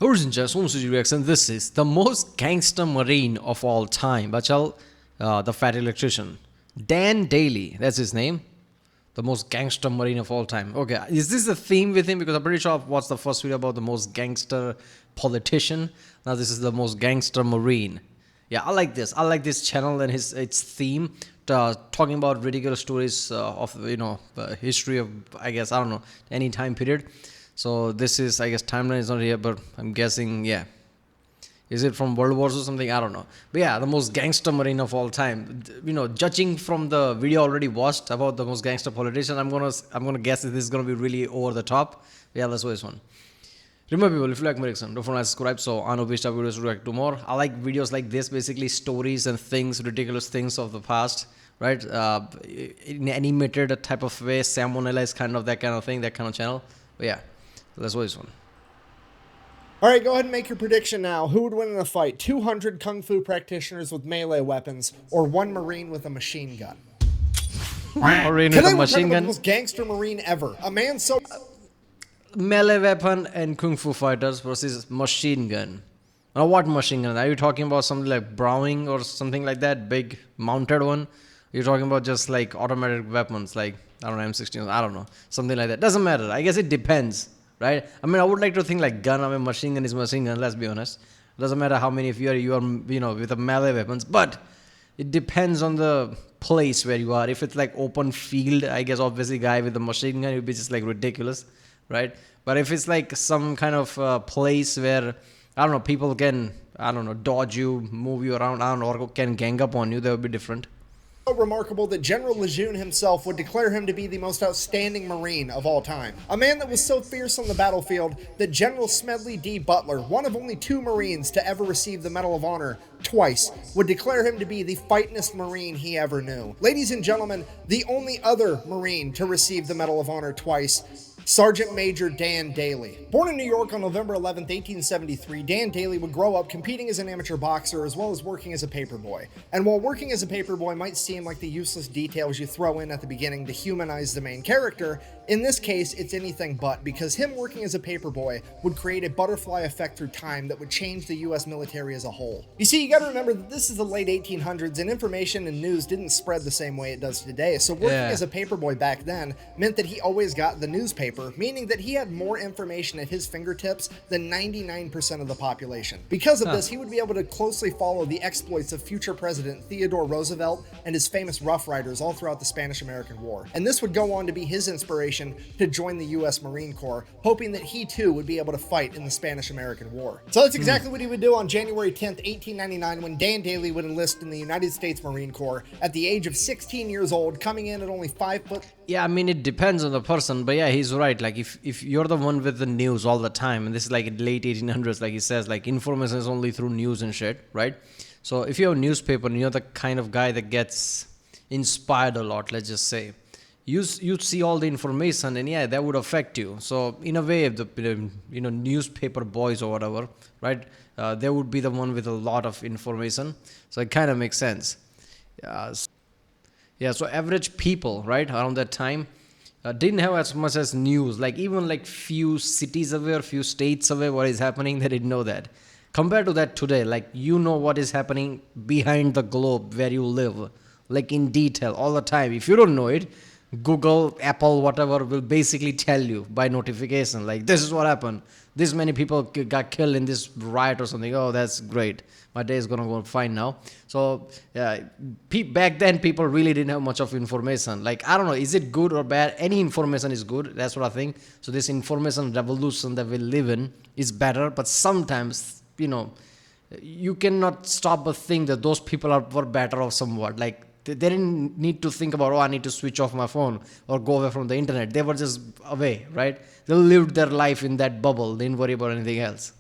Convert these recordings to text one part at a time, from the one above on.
Original reaction. This is the most gangster marine of all time. Bachal, the fat electrician. Dan Daly, that's his name. The most gangster marine of all time. Okay, is this a theme with him? Because I'm pretty sure I've watched the first video about the most gangster politician. Now this is the most gangster marine. Yeah, I like this. I like this channel and its theme. Talking about ridiculous stories of history of, I guess, I don't know, any time period. So this is, I guess, timeline is not here, but I'm guessing, yeah. Is it from World Wars or something? I don't know. But yeah, the most gangster marine of all time. Judging from the video already watched about the most gangster politician, I'm gonna guess that this is gonna be really over the top. Yeah, let's watch this one. Remember, people, if you like my reaction, don't forget to subscribe. So I know which type of videos to react to more. I like videos like this, basically stories and things, ridiculous things of the past, right? In animated type of way, salmonella is kind of that kind of thing, that kind of channel. But yeah, let's watch this one. All right, go ahead and make your prediction now. Who would win in a fight? 200 kung fu practitioners with melee weapons, or one marine with a machine gun? Marine with a machine gun. The most gangster marine ever. A man so melee weapon and kung fu fighters versus machine gun. Now, what machine gun? Are you talking about something like Browning or something like that, big mounted one? You're talking about just like automatic weapons, like I don't know, M16. I don't know, something like that. Doesn't matter. I guess it depends. Right? I mean, I would like to think like gun. I mean, machine gun is machine gun. Let's be honest. Doesn't matter how many of you are with the melee weapons, but it depends on the place where you are. If it's like open field, I guess obviously guy with the machine gun would be just like ridiculous, right? But if it's like some kind of place where I don't know, people can dodge you, move you around, I don't know, or can gang up on you, that would be different. So remarkable that General Lejeune himself would declare him to be the most outstanding Marine of all time. A man that was so fierce on the battlefield that General Smedley D. Butler, one of only 2 Marines to ever receive the Medal of Honor twice, would declare him to be the fightingest Marine he ever knew. Ladies and gentlemen, the only other Marine to receive the Medal of Honor twice, Sergeant Major Dan Daly. Born in New York on November 11, 1873, Dan Daly would grow up competing as an amateur boxer as well as working as a paperboy. And while working as a paperboy might seem like the useless details you throw in at the beginning to humanize the main character, in this case, it's anything but, because him working as a paperboy would create a butterfly effect through time that would change the US military as a whole. You see, you gotta remember that this is the late 1800s and information and news didn't spread the same way it does today, so working as a paperboy back then meant that he always got the newspaper, meaning that he had more information at his fingertips than 99% of the population. Because of this, he would be able to closely follow the exploits of future President Theodore Roosevelt and his famous Rough Riders all throughout the Spanish-American War. And this would go on to be his inspiration to join the US Marine Corps, hoping that he too would be able to fight in the Spanish-American War. So that's exactly what he would do on January 10th, 1899, when Dan Daly would enlist in the United States Marine Corps at the age of 16 years old, coming in at only 5 foot. Yeah, I mean, it depends on the person, but yeah, he's right. Like, if you're the one with the news all the time, and this is like in late 1800s, like he says, like information is only through news and shit, right? So if you have a newspaper and you're the kind of guy that gets inspired a lot, let's just say, you see all the information, and yeah, that would affect you. So in a way, the newspaper boys or whatever, right? They would be the one with a lot of information. So it kind of makes sense. Yeah, so average people, right, around that time didn't have as much as news. Like even like few cities away or few states away what is happening, they didn't know that. Compared to that today, like what is happening behind the globe where you live, like in detail all the time. If you don't know it, Google, Apple, whatever will basically tell you by notification, like this is what happened. This many people got killed in this riot or something. Oh, that's great. My day is gonna go fine now. So back then people really didn't have much of information. Like, I don't know, is it good or bad? Any information is good. That's what I think. So this information revolution that we live in is better. But sometimes, you cannot stop but think that those people were better off somewhat. Like, they didn't need to think about, I need to switch off my phone or go away from the internet. They were just away, right? They lived their life in that bubble. They didn't worry about anything else.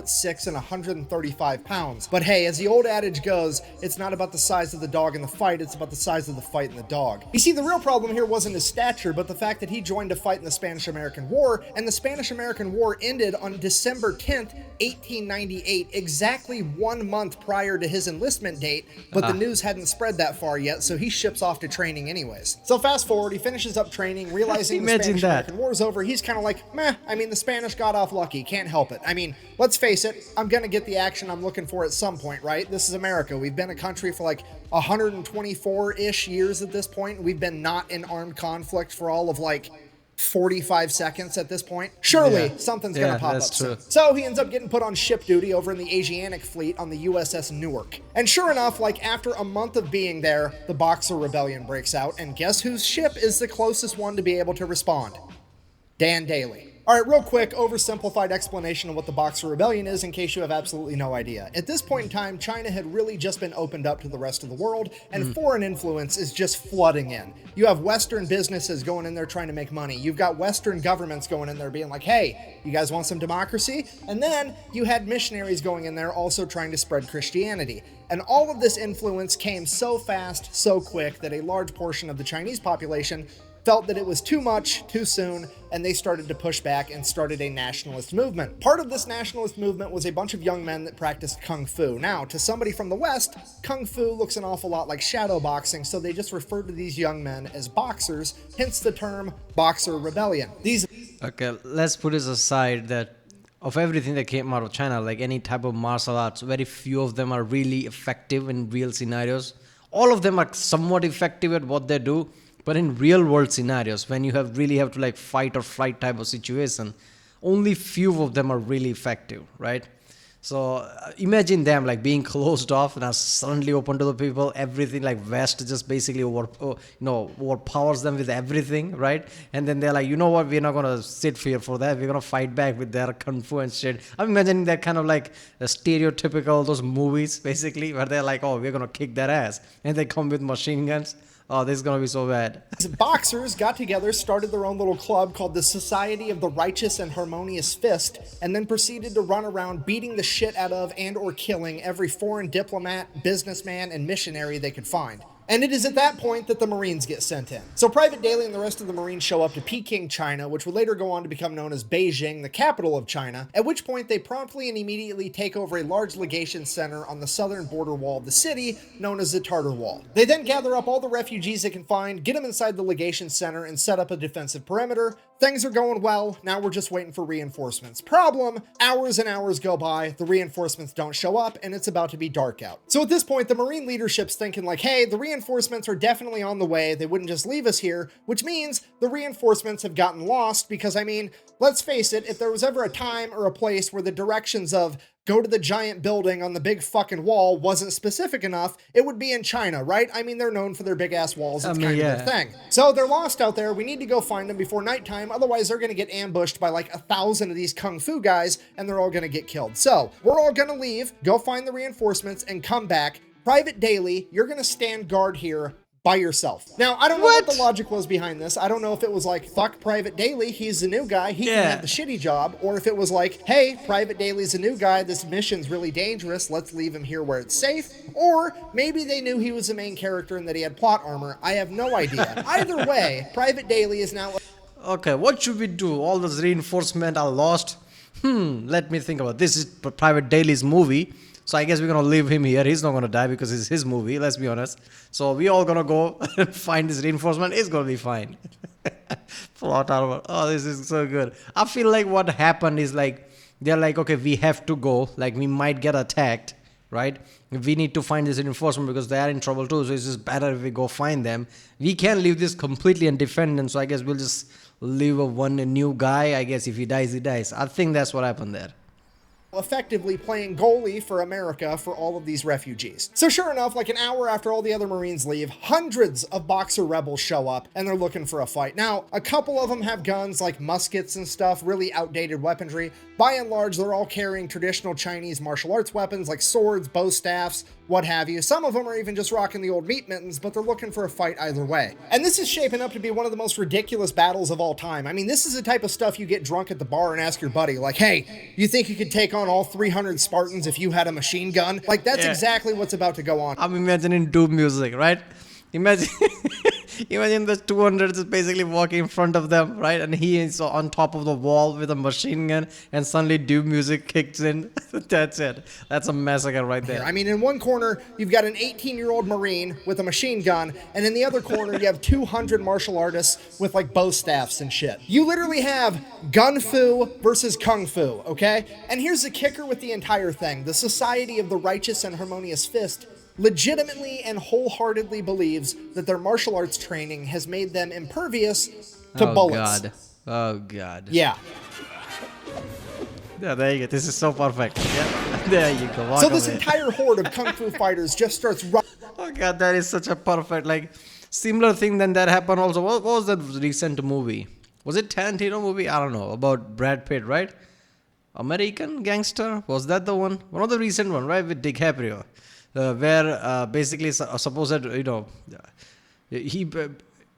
6 and 135 pounds. But hey, as the old adage goes, it's not about the size of the dog in the fight, it's about the size of the fight in the dog. You see, the real problem here wasn't his stature, but the fact that he joined a fight in the Spanish-American War, and the Spanish-American War ended on December 10th, 1898, exactly 1 month prior to his enlistment date, but the news hadn't spread that far yet, so he ships off to training anyways. So fast forward, he finishes up training, realizing the Spanish-American War's over, he's kind of like, meh, I mean, the Spanish got off lucky, can't help it. I mean, let's face it, I'm gonna get the action I'm looking for at some point, right? This is America. We've been a country for like 124-ish years at this point. We've been not in armed conflict for all of like 45 seconds at this point. Surely something's gonna pop up soon. So he ends up getting put on ship duty over in the Asiatic fleet on the USS Newark. And sure enough, like after a month of being there, the Boxer Rebellion breaks out, and guess whose ship is the closest one to be able to respond? Dan Daly. All right, real quick, oversimplified explanation of what the Boxer Rebellion is in case you have absolutely no idea. At this point in time, China had really just been opened up to the rest of the world, and foreign influence is just flooding in. You have Western businesses going in there trying to make money. You've got Western governments going in there being like, hey, you guys want some democracy? And then you had missionaries going in there also trying to spread Christianity. And all of this influence came so fast, so quick, that a large portion of the Chinese population felt that it was too much, too soon, and they started to push back and started a nationalist movement. Part of this nationalist movement was a bunch of young men that practiced Kung Fu. Now, to somebody from the West, Kung Fu looks an awful lot like shadow boxing, so they just referred to these young men as boxers, hence the term Boxer Rebellion. Okay, let's put this aside that of everything that came out of China, like any type of martial arts, very few of them are really effective in real scenarios. All of them are somewhat effective at what they do, but in real world scenarios, when you really have to like fight or flight type of situation, only few of them are really effective, right? So imagine them like being closed off and are suddenly open to the people. Everything like West just basically overpowers them with everything, right? And then they're like, you know what? We're not gonna sit here for that. We're gonna fight back with their kung fu and shit. I'm imagining that kind of like a stereotypical those movies basically where they're like, oh, we're gonna kick their ass, and they come with machine guns. Oh, this is going to be so bad. Boxers got together, started their own little club called the Society of the Righteous and Harmonious Fist, and then proceeded to run around beating the shit out of and or killing every foreign diplomat, businessman, and missionary they could find. And it is at that point that the Marines get sent in. So Private Daly and the rest of the Marines show up to Peking, China, which would later go on to become known as Beijing, the capital of China, at which point they promptly and immediately take over a large legation center on the southern border wall of the city, known as the Tartar Wall. They then gather up all the refugees they can find, get them inside the legation center, and set up a defensive perimeter. Things are going well, now we're just waiting for reinforcements. Problem, hours and hours go by, the reinforcements don't show up, and it's about to be dark out. So at this point, the Marine leadership's thinking like, hey, the reinforcements are definitely on the way, they wouldn't just leave us here, which means the reinforcements have gotten lost because, I mean, let's face it, if there was ever a time or a place where the directions of go to the giant building on the big fucking wall wasn't specific enough, it would be in China, right? I mean, they're known for their big ass walls. It's kind of their thing. So they're lost out there. We need to go find them before nighttime. Otherwise, they're going to get ambushed by like 1,000 of these Kung Fu guys, and they're all going to get killed. So we're all going to leave, go find the reinforcements, and come back. Private Daly, you're going to stand guard here by yourself. Now, I don't know what the logic was behind this. I don't know if it was like, fuck Private Daly, he's the new guy, he can have the shitty job, or if it was like, hey, Private Daly's a new guy, this mission's really dangerous, let's leave him here where it's safe, or maybe they knew he was the main character and that he had plot armor. I have no idea. Either way, Private Daly is now... Okay, what should we do? All those reinforcements are lost. Let me think about this. Is Private Daly's movie. So I guess we're going to leave him here. He's not going to die because it's his movie, let's be honest. So we all going to go and find this reinforcement. It's going to be fine. Plot armor. Oh, this is so good. I feel like what happened is like, they're like, okay, we have to go. Like, we might get attacked, right? We need to find this reinforcement because they are in trouble too. So it's just better if we go find them. We can't leave this completely undefended. So I guess we'll just leave a new guy. I guess if he dies, he dies. I think that's what happened there. Effectively playing goalie for America for all of these refugees. So sure enough, like an hour after all the other Marines leave, hundreds of Boxer rebels show up and they're looking for a fight. Now, a couple of them have guns like muskets and stuff, really outdated weaponry. By and large, they're all carrying traditional Chinese martial arts weapons like swords, bow staffs, what have you. Some of them are even just rocking the old meat mittens, but they're looking for a fight either way. And this is shaping up to be one of the most ridiculous battles of all time. I mean, this is the type of stuff you get drunk at the bar and ask your buddy, like, hey, you think you could take on all 300 Spartans if you had a machine gun? Like, that's exactly what's about to go on. I'm imagining doom music, right? Imagine, imagine the 200 is basically walking in front of them, right? And he is on top of the wall with a machine gun, and suddenly doom music kicks in. That's it. That's a massacre right there. I mean, in one corner, you've got an 18-year-old Marine with a machine gun, and in the other corner, you have 200 martial artists with, like, bow staffs and shit. You literally have gun fu versus kung fu, okay? And here's the kicker with the entire thing. The Society of the Righteous and Harmonious Fist legitimately and wholeheartedly believes that their martial arts training has made them impervious to bullets. God. Oh, God. Yeah. Yeah, there you go. This is so perfect. Yeah, there you go. Walk So this away. entire horde of kung fu fighters just starts running. Oh, God, that is such a perfect, like, similar thing than that happened also. What was that recent movie? Was it Tarantino movie? I don't know. About Brad Pitt, right? American Gangster? Was that the one? One of the recent one, right? With DiCaprio. Where basically supposed, you know,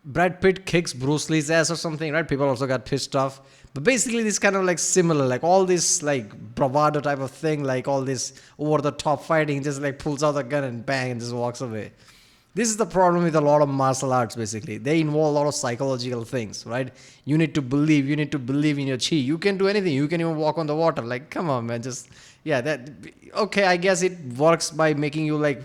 Brad Pitt kicks Bruce Lee's ass or something, right? People also got pissed off. But basically this kind of like similar, like all this like bravado type of thing, like all this over the top fighting, just like pulls out the gun and bang and just walks away. This is the problem with a lot of martial arts, basically. They involve a lot of psychological things, right? You need to believe in your chi. You can do anything. You can even walk on the water. Like, come on, man. Just, yeah, that, okay, I guess it works by making you like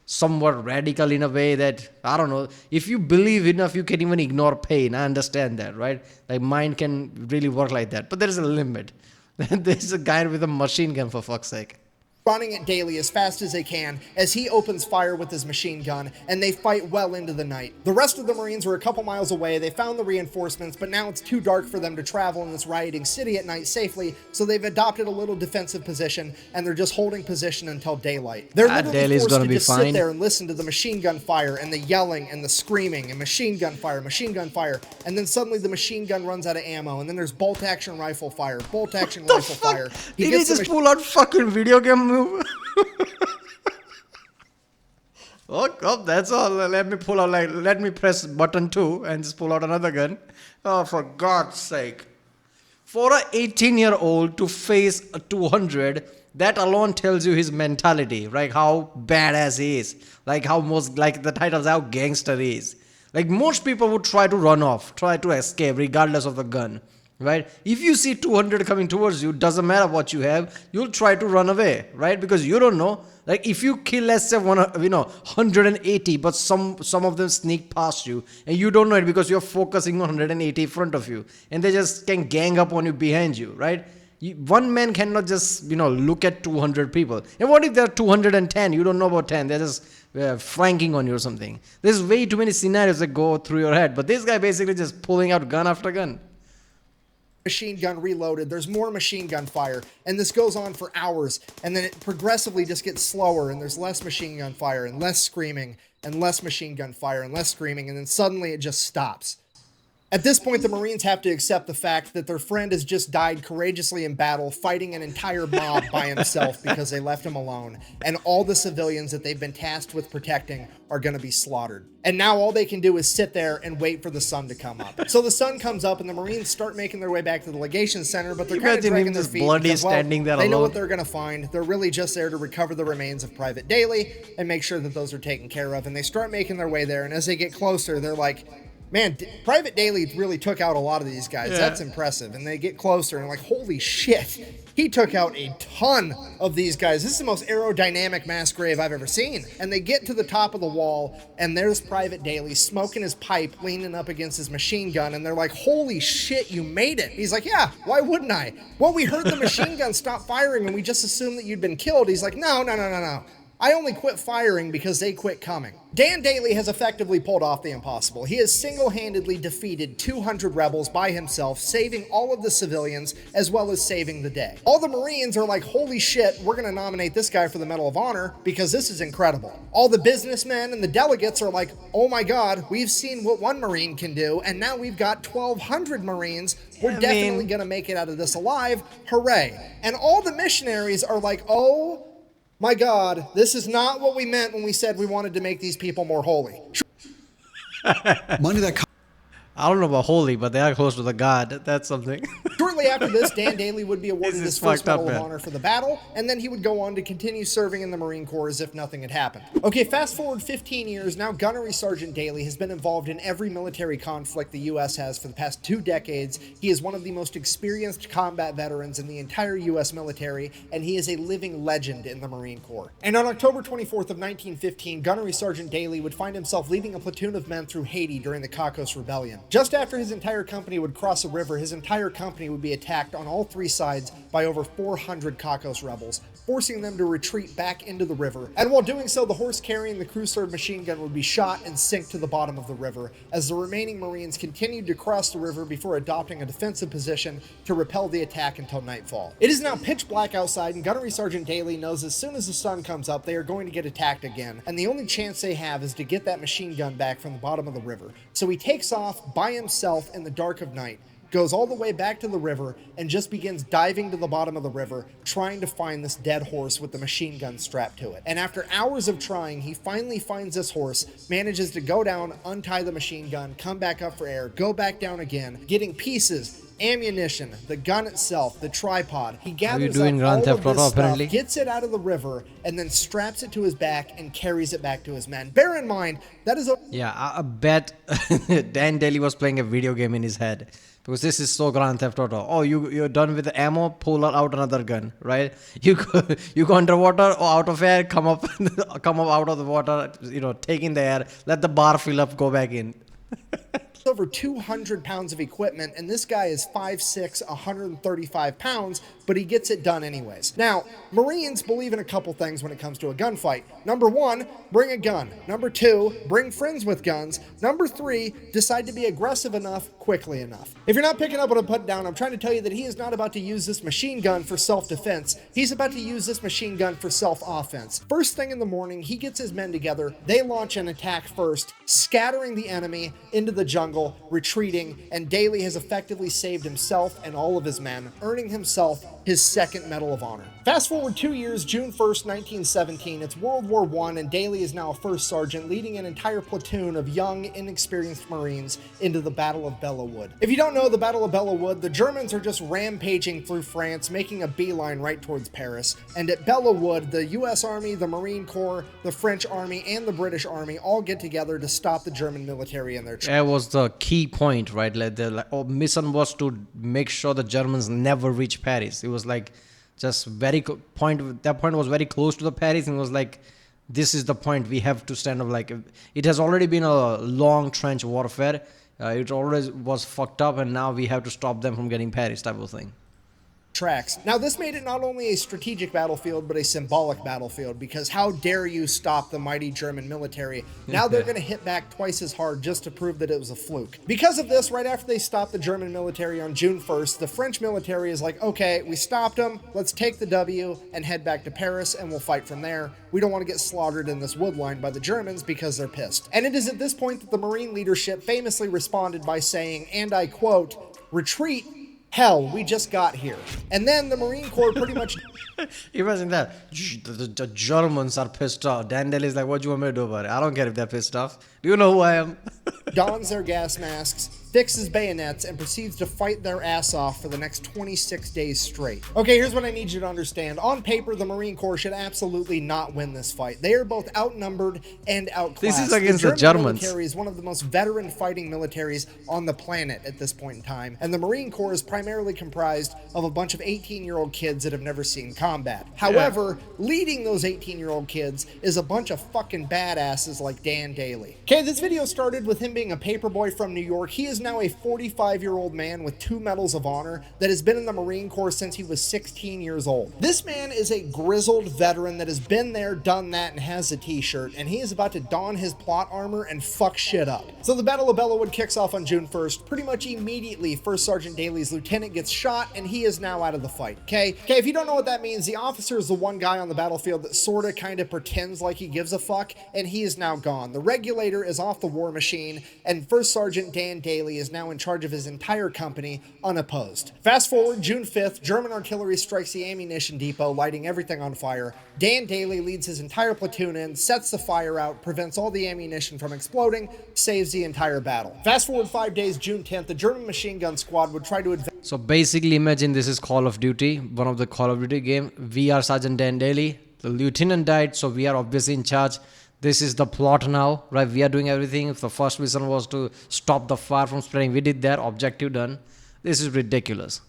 somewhat radical in a way that, I don't know, if you believe enough, you can even ignore pain. I understand that, right? Like, mind can really work like that. But there is a limit. There's a guy with a machine gun, for fuck's sake. Running at Daly as fast as they can as he opens fire with his machine gun, and they fight well into the night. The rest of the Marines are a couple miles away. They found the reinforcements, but now it's too dark for them to travel in this rioting city at night safely, so they've adopted a little defensive position, and they're just holding position until daylight. They're literally Daly's forced gonna to be just fine. sit there and listen to the machine gun fire, and the yelling, and the screaming, and machine gun fire, and then suddenly the machine gun runs out of ammo, and then there's bolt-action rifle fire, bolt-action rifle fire. Did he just pull out fucking video game move? Oh, that's all. Let me pull out, like, let me press button 2 and just pull out another gun. Oh, for God's sake. For a 18-year-old to face a 200, that alone tells you his mentality, right? How badass he is. Like how most, like the titles, how gangster he is. Like most people would try to run off, try to escape regardless of the gun. Right? If you see 200 coming towards you, doesn't matter what you have, you'll try to run away, right? Because you don't know. Like if you kill, let's say, 180, but some of them sneak past you, and you don't know it because you're focusing on 180 in front of you, and they just can gang up on you behind you, right? One man cannot just, look at 200 people. And what if there are 210? You don't know about 10. They're just flanking on you or something. There's way too many scenarios that go through your head. But this guy basically just pulling out gun after gun. Machine gun reloaded, there's more machine gun fire, and this goes on for hours, and then it progressively just gets slower, and there's less machine gun fire, and less screaming, and less machine gun fire, and less screaming, and then suddenly it just stops. At this point, the Marines have to accept the fact that their friend has just died courageously in battle, fighting an entire mob by himself because they left him alone, and all the civilians that they've been tasked with protecting are going to be slaughtered. And now all they can do is sit there and wait for the sun to come up. So the sun comes up, and the Marines start making their way back to the legation center, but they're kind of dragging their feet because, standing there they know alone. what they're going to find. They're really just there to recover the remains of Private Daly and make sure that those are taken care of, and they start making their way there, and as they get closer, they're like, man, Private Daly really took out a lot of these guys. Yeah. That's impressive. And they get closer and like, holy shit, he took out a ton of these guys. This is the most aerodynamic mass grave I've ever seen. And they get to the top of the wall, and there's Private Daly smoking his pipe, leaning up against his machine gun. And they're like, holy shit, you made it. He's like, yeah, why wouldn't I? Well, we heard the machine gun stop firing, and we just assumed that you'd been killed. He's like, no. I only quit firing because they quit coming. Dan Daly has effectively pulled off the impossible. He has single-handedly defeated 200 rebels by himself, saving all of the civilians as well as saving the day. All the Marines are like, holy shit, we're gonna nominate this guy for the Medal of Honor because this is incredible. All the businessmen and the delegates are like, oh my God, we've seen what one Marine can do, and now we've got 1,200 Marines. We're definitely gonna make it out of this alive. Hooray. And all the missionaries are like, oh My God, this is not what we meant when we said we wanted to make these people more holy. Money that I don't know about holy, but they are close to the god. That's something. Shortly after this, Dan Daly would be awarded This is his first fucked up, Medal of man. Honor for the battle, and then he would go on to continue serving in the Marine Corps as if nothing had happened. Okay, fast forward 15 years, now Gunnery Sergeant Daly has been involved in every military conflict the U.S. has for the past 2 decades. He is one of the most experienced combat veterans in the entire U.S. military, and he is a living legend in the Marine Corps. And on October 24th of 1915, Gunnery Sergeant Daly would find himself leading a platoon of men through Haiti during the Cocos Rebellion. Just after his entire company would cross a river, his entire company would be attacked on all 3 sides by over 400 Cocos rebels, forcing them to retreat back into the river. And while doing so, the horse carrying the crew-served machine gun would be shot and sink to the bottom of the river, as the remaining Marines continued to cross the river before adopting a defensive position to repel the attack until nightfall. It is now pitch black outside, and Gunnery Sergeant Daly knows as soon as the sun comes up, they are going to get attacked again, and the only chance they have is to get that machine gun back from the bottom of the river. So he takes off by himself in the dark of night, goes all the way back to the river, and just begins diving to the bottom of the river, trying to find this dead horse with the machine gun strapped to it. And after hours of trying, he finally finds this horse, manages to go down, untie the machine gun, come back up for air, go back down again, getting pieces, ammunition, the gun itself, the tripod. He gathers doing up Grand all of Theft Auto, this stuff, apparently? gets it out of the river, and then straps it to his back and carries it back to his men. Bear in mind, that is a Yeah, I bet Dan Daly was playing a video game in his head. Because this is so Grand Theft Auto. Oh, you're done with the ammo, pull out another gun, right? You go underwater or out of air, come up out of the water, take in the air, let the bar fill up, go back in. over 200 pounds of equipment, and this guy is 5'6", 135 pounds, but he gets it done anyways. Now, Marines believe in a couple things when it comes to a gunfight. Number 1, bring a gun. Number 2, bring friends with guns. Number 3, decide to be aggressive enough, quickly enough. If you're not picking up what I'm putting down, I'm trying to tell you that he is not about to use this machine gun for self-defense. He's about to use this machine gun for self-offense. First thing in the morning, he gets his men together. They launch an attack first, scattering the enemy into the jungle, retreating, and Daly has effectively saved himself and all of his men, earning himself his second Medal of Honor. Fast forward 2 years, June 1st, 1917, it's World War I, and Daly is now a first sergeant, leading an entire platoon of young, inexperienced Marines into the Battle of Belleau Wood. If you don't know the Battle of Belleau Wood, the Germans are just rampaging through France, making a beeline right towards Paris, and at Belleau Wood, the US Army, the Marine Corps, the French Army, and the British Army all get together to stop the German military in their tracks. That was the key point, right? Like the mission was to make sure the Germans never reach Paris. It was like just very point. That point was very close to the Paris, and it was like, this is the point we have to stand up. Like, it has already been a long trench warfare. It always was fucked up, and now we have to stop them from getting Paris, type of thing. Tracks. Now, this made it not only a strategic battlefield, but a symbolic battlefield, because how dare you stop the mighty German military? Now they're going to hit back twice as hard just to prove that it was a fluke. Because of this, right after they stopped the German military on June 1st, the French military is like, okay, we stopped them, let's take the W and head back to Paris, and we'll fight from there. We don't want to get slaughtered in this wood line by the Germans because they're pissed. And it is at this point that the Marine leadership famously responded by saying, and I quote, "Retreat? Hell, we just got here." And then the Marine Corps pretty much Imagine that. The Germans are pissed off. Dan Daly is like, what do you want me to do about it? I don't care if they're pissed off. Do you know who I am? dons their gas masks, fixes bayonets, and proceeds to fight their ass off for the next 26 days straight. Okay, here's what I need you to understand. On paper, the Marine Corps should absolutely not win this fight. They are both outnumbered and outclassed. This is against the German Germans. military is one of the most veteran fighting militaries on the planet at this point in time, and the Marine Corps is primarily comprised of a bunch of 18-year-old kids that have never seen combat. However, leading those 18-year-old kids is a bunch of fucking badasses like Dan Daly. Okay, this video started with him being a paperboy from New York. He is now a 45-year-old man with 2 Medals of Honor that has been in the Marine Corps since he was 16 years old. This man is a grizzled veteran that has been there, done that, and has a t-shirt, and he is about to don his plot armor and fuck shit up. So the Battle of Belleau Wood kicks off on June 1st. Pretty much immediately, First Sergeant Daly's lieutenant gets shot, and he is now out of the fight, okay? Okay, if you don't know what that means, the officer is the one guy on the battlefield that sorta kinda pretends like he gives a fuck, and he is now gone. The regulator is off the war machine, and First Sergeant Dan Daly Daly is now in charge of his entire company, unopposed. Fast forward, June 5th, German artillery strikes the ammunition depot, lighting everything on fire. Dan Daly leads his entire platoon in, sets the fire out, prevents all the ammunition from exploding, saves the entire battle. Fast forward 5 days, June 10th, the German machine gun squad would try to advance. So basically imagine this is Call of Duty, one of the Call of Duty game. We are Sergeant Dan Daly. The lieutenant died, so we are obviously in charge. This is the plot now, right? We are doing everything. If the first mission was to stop the fire from spreading, we did that. Objective done. This is ridiculous.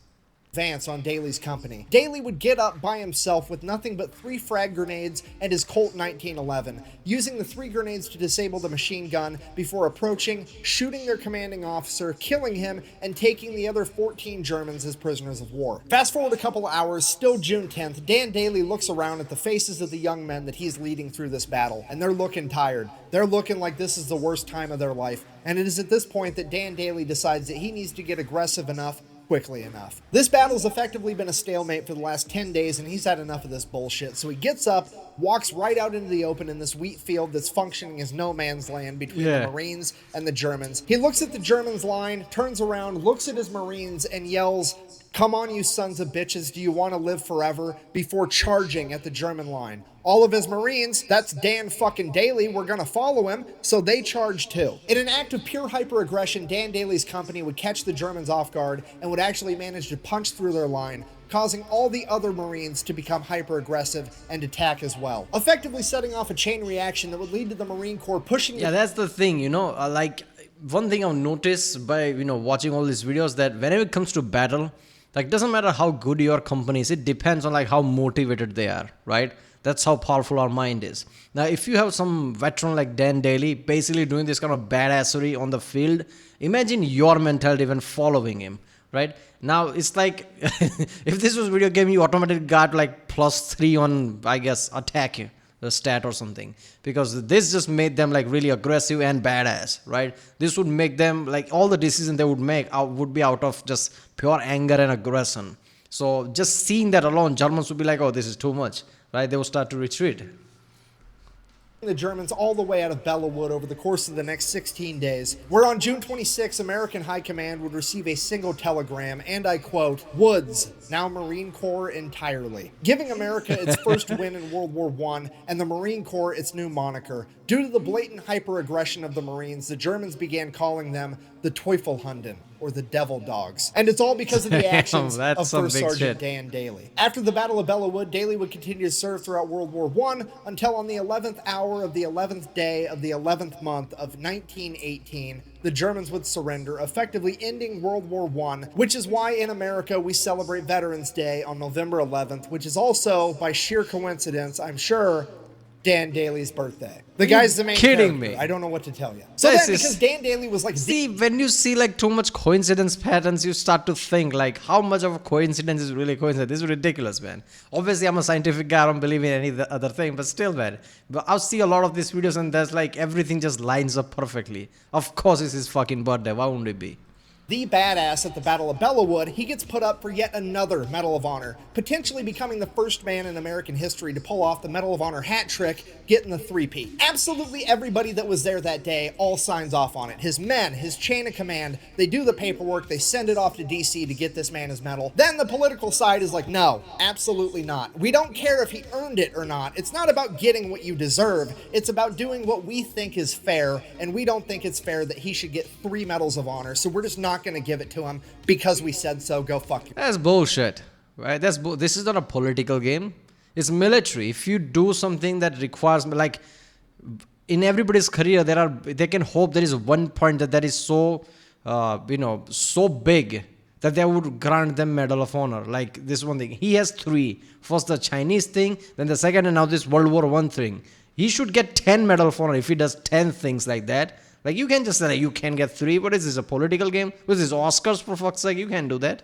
Advance on Daly's company. Daly would get up by himself with nothing but 3 frag grenades and his Colt 1911, using the 3 grenades to disable the machine gun before approaching, shooting their commanding officer, killing him, and taking the other 14 Germans as prisoners of war. Fast forward a couple of hours, still June 10th, Dan Daly looks around at the faces of the young men that he's leading through this battle, and they're looking tired. They're looking like this is the worst time of their life, and it is at this point that Dan Daly decides that he needs to get aggressive enough quickly enough. This battle's effectively been a stalemate for the last 10 days, and he's had enough of this bullshit, so he gets up, walks right out into the open in this wheat field that's functioning as no man's land between the Marines and the Germans. He looks at the Germans' line, turns around, looks at his Marines, and yells, "Come on, you sons of bitches, do you want to live forever?" before charging at the German line. All of his Marines, that's Dan fucking Daly, were gonna follow him, so they charged too. In an act of pure hyper-aggression, Dan Daly's company would catch the Germans off guard and would actually manage to punch through their line, causing all the other Marines to become hyper-aggressive and attack as well, effectively setting off a chain reaction that would lead to the Marine Corps pushing... Yeah, that's the thing, like, one thing I've noticed by, watching all these videos, that whenever it comes to battle, like, doesn't matter how good your company is, it depends on, like, how motivated they are, right? That's how powerful our mind is. Now, if you have some veteran like Dan Daly basically doing this kind of badassery on the field, imagine your mentality when following him, right? Now, it's like, if this was video game, you automatically got like +3 on, I guess, attack the stat or something. Because this just made them like really aggressive and badass, right? This would make them, like, all the decisions they would make would be out of just pure anger and aggression. So just seeing that alone, Germans would be like, oh, this is too much. Right, they will start to retreat. The Germans all the way out of Bellawood over the course of the next 16 days, where on June 26, American High Command would receive a single telegram, and I quote, "Woods, now Marine Corps entirely," giving America its first win in World War I and the Marine Corps its new moniker. Due to the blatant hyper-aggression of the Marines, the Germans began calling them the Teufelhunden, or the Devil Dogs. And it's all because of the actions of First Sergeant Dan Daly. After the Battle of Bellawood, Daly would continue to serve throughout World War I until on the 11th hour of the 11th day of the 11th month of 1918, the Germans would surrender, effectively ending World War I, which is why in America we celebrate Veterans Day on November 11th, which is also, by sheer coincidence, I'm sure, Dan Daly's birthday. The guy's the main kidding character. me. I don't know what to tell you. So then, because Dan Daly was like... See, when you see like too much coincidence patterns, you start to think like how much of a coincidence is really coincidence. This is ridiculous, man. Obviously, I'm a scientific guy. I don't believe in any other thing, but still, man. But I'll see a lot of these videos and there's like everything just lines up perfectly. Of course, it's his fucking birthday. Why wouldn't it be? The badass at the Battle of Bellawood, he gets put up for yet another Medal of Honor, potentially becoming the first man in American history to pull off the Medal of Honor hat trick, getting the three-peat. Absolutely everybody that was there that day all signs off on it. His men, his chain of command, they do the paperwork, they send it off to DC to get this man his medal. Then the political side is like, no, absolutely not. We don't care if he earned it or not. It's not about getting what you deserve. It's about doing what we think is fair, and we don't think it's fair that he should get 3 Medals of Honor, so we're just not going to give it to him because we said so. Go fuck you. That's bullshit, right? This is not a political game. It's military. If you do something that requires, like, in everybody's career, they can hope there is one point that is so, so big that they would grant them Medal of Honor. Like this one thing, he has 3. First the Chinese thing, then the second, and now this World War I thing. He should get 10 Medal of Honor if he does 10 things like that. Like, you can't just say that you can get 3. What is this, a political game? What is this, Oscars, for fuck's sake? You can't do that.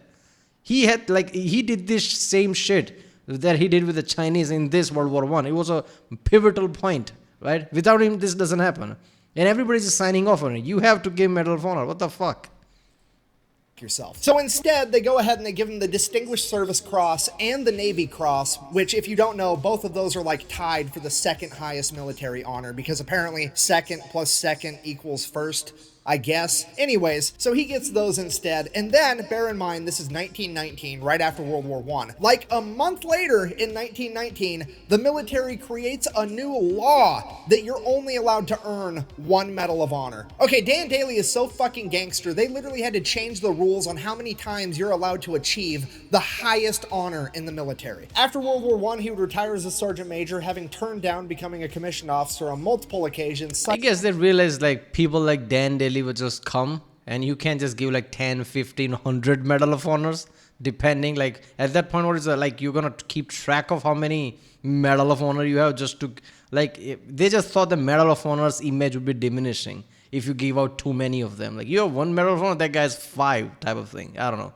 He did this same shit that he did with the Chinese in this World War I. It was a pivotal point, right? Without him, this doesn't happen. And everybody's just signing off on it. You have to give Medal of Honor. What the fuck? Yourself. So instead, they go ahead and they give him the Distinguished Service Cross and the Navy Cross, which, if you don't know, both of those are like tied for the second highest military honor, because apparently second plus second equals first. I guess. Anyways, so he gets those instead. And then, bear in mind, this is 1919, right after World War I. Like a month later in 1919, the military creates a new law that you're only allowed to earn 1 Medal of Honor. Okay, Dan Daly is so fucking gangster, they literally had to change the rules on how many times you're allowed to achieve the highest honor in the military. After World War I, he would retire as a sergeant major, having turned down becoming a commissioned officer on multiple occasions. I guess they realized like people like Dan Daly would just come and you can't just give like 10, 15, 100 Medal of Honors depending. Like at that point, what is it like? You're gonna keep track of how many Medal of Honor you have just to like. They just thought the Medal of Honor's image would be diminishing if you give out too many of them. Like you have 1 Medal of Honor, that guy's 5 type of thing. I don't know.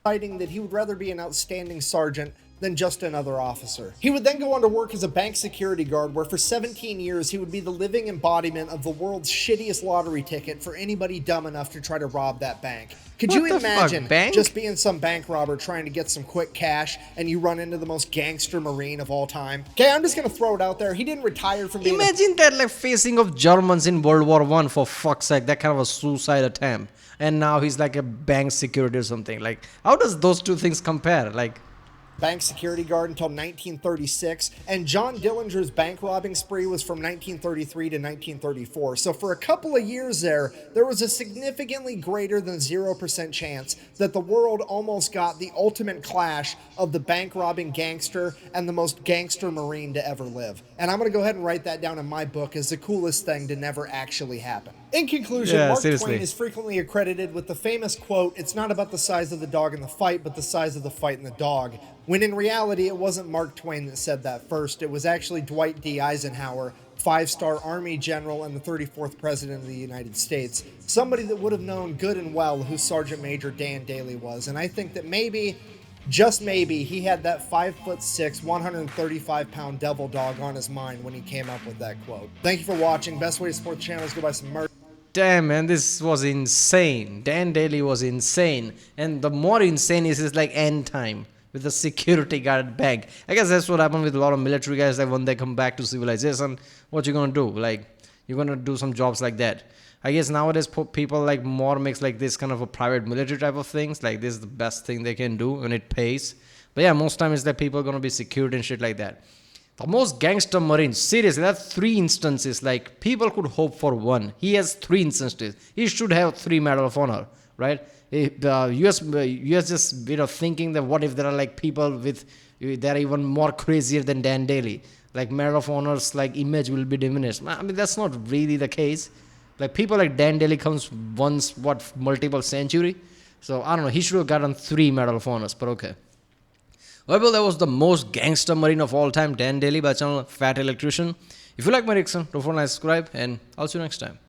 Deciding that he would rather be an outstanding sergeant than just another officer. He would then go on to work as a bank security guard, where for 17 years he would be the living embodiment of the world's shittiest lottery ticket for anybody dumb enough to try to rob that bank. Could What you the imagine fuck, bank? just being some bank robber trying to get some quick cash and you run into the most gangster Marine of all time? Okay, I'm just gonna throw it out there. He didn't retire from being Imagine that like facing of Germans in World War I, for fuck's sake, that kind of a suicide attempt. And now he's like a bank security or something. Like, how does those two things compare? Like, bank security guard until 1936, and John Dillinger's bank robbing spree was from 1933 to 1934. So for a couple of years there was a significantly greater than 0% chance that the world almost got the ultimate clash of the bank robbing gangster and the most gangster Marine to ever live. And I'm going to go ahead and write that down in my book as the coolest thing to never actually happen. In conclusion, Yeah, Mark seriously. Twain is frequently accredited with the famous quote, "It's not about the size of the dog in the fight, but the size of the fight in the dog." When in reality, it wasn't Mark Twain that said that first. It was actually Dwight D. Eisenhower, 5-star Army General and the 34th President of the United States. Somebody that would have known good and well who Sergeant Major Dan Daly was. And I think that maybe, just maybe, he had that 5'6", 135-pound devil dog on his mind when he came up with that quote. Thank you for watching. Best way to support the channel is go buy some merch. damn, man, this was insane. Dan Daly was insane. And the more insane is like end time with the security guard at bank. I guess that's what happened with a lot of military guys. Like when they come back to civilization, what you gonna do? Like, you're gonna do some jobs like that. I guess nowadays people like more makes like this kind of a private military type of things. Like this is the best thing they can do and it pays. But yeah, most time it's that people are gonna be secured and shit like that. The most gangster Marine, seriously, that's 3 instances. Like, people could hope for 1. He has 3 instances. He should have 3 Medal of Honor, right? The US just, thinking that what if there are like people with, they're even more crazier than Dan Daly. Like, Medal of Honor's like image will be diminished. I mean, that's not really the case. Like, people like Dan Daly comes once, multiple century. So, I don't know, he should have gotten 3 Medal of Honors, but okay. Well, that was the most gangster Marine of all time, Dan Daly, by channel Fat Electrician. If you like my reaction, don't forget to subscribe, and I'll see you next time.